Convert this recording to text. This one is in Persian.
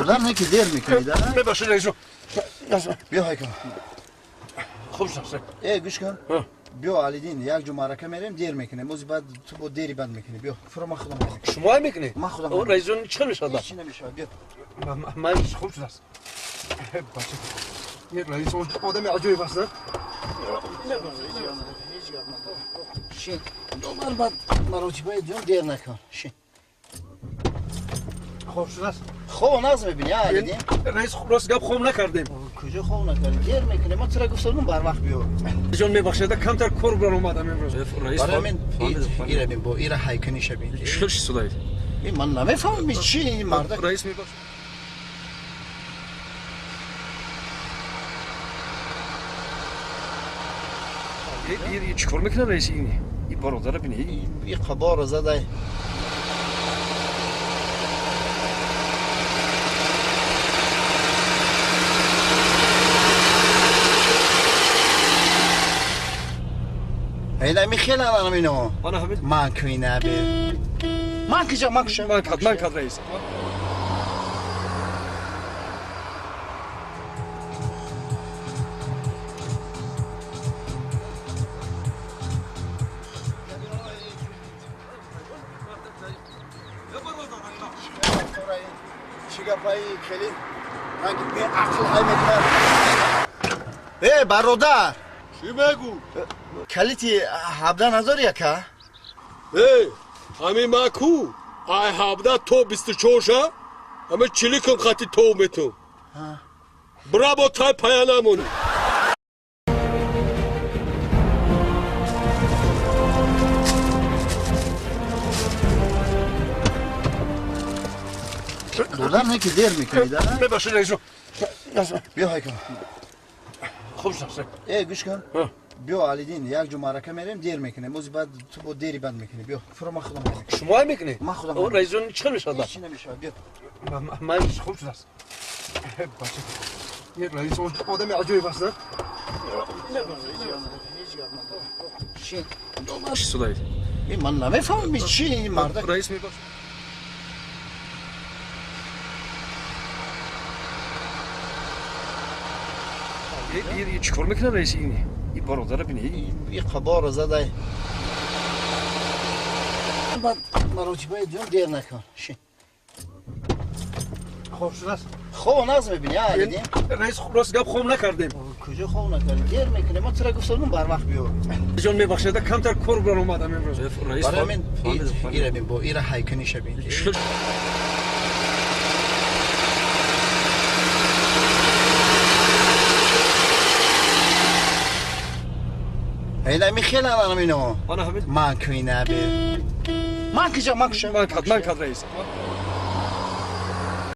دادم نه که دیر میکنی دارم ببخشید رئیس جان. بیا هایکم خوب شد. ای گوش کن بیا علیدین یک جو معرکه میریم دیر میکنه موزی بعد تو با دیری بند میکنی بیا فرو من خودم میکنم شما هم میکنی؟ من خودم او رئیس جان چیکار میشه هیچی نمیشه بیا من خوب شد است. بچه یه رئیس آدم عجیبی است نه؟ شین دوبار بعد مراتبه جون دیر نکن شین خوب شد است. خوب ناز ببینی علیدین رئیس راست گپ خوب نکردیم. کجا خوب نکردی دیر میکنه ما چرا گفتم بر وقت بیا جان میبخشید کمتر کار برام اومدم امروز. رئیس برای من ایره بین با ایره هایکنی شبین چیکار چی صدایی؟ این من نمیفهمم چی این مرد رئیس میبخشید. یه چیکار میکنه رئیس این برادر بینی؟ این خبر زده هیدا میخیل الان اینو انا همین من کوی نبی من کجا من کد رئیس. شگفایی کلی رنگ به عقل های میکنه برادر چی بگو؟ کلیتی 17,000 یکه همین مکو ای 17 تو 24 شا همه چلیکم خطی تو میتون برا با تای پایانمون دادم نه که دیر میکنی دارم ببخشید رئیس جان. بیا هایکم خوب شد. ای گوش کن بیا علیدین یک جو معرکه میریم دیر میکنه موزی بعد تو با دیری بند میکنی بیا فرو من خودم میکنم شما هم میکنی؟ من خودم او رئیس جان چیکار میشه؟ هیچی نمیشه بیا من خوب شد است. بچه یه رئیس آدم عجیبی است نه؟ شین چی صدایی؟ این من نمیفهمم چی این مرد رئیس میبخشید. یه چیکار میکنه رئیس این برادر بینی؟ این خبر زده بعد مراتبه جون دیر نکن شین خوب شد است. خوب ناز ببینی علیدین رئیس راست گپ خوب نکردیم. کجا خوب نکردی دیر میکنه ما چرا گفتم بر وقت بیا جان میبخشید کمتر کار برام اومدم امروز. رئیس برای من ایره بین با ایره هایکنی شبین هیدا میخیل الان اینو انا همین من کوی نبی من کجا من کد رئیس.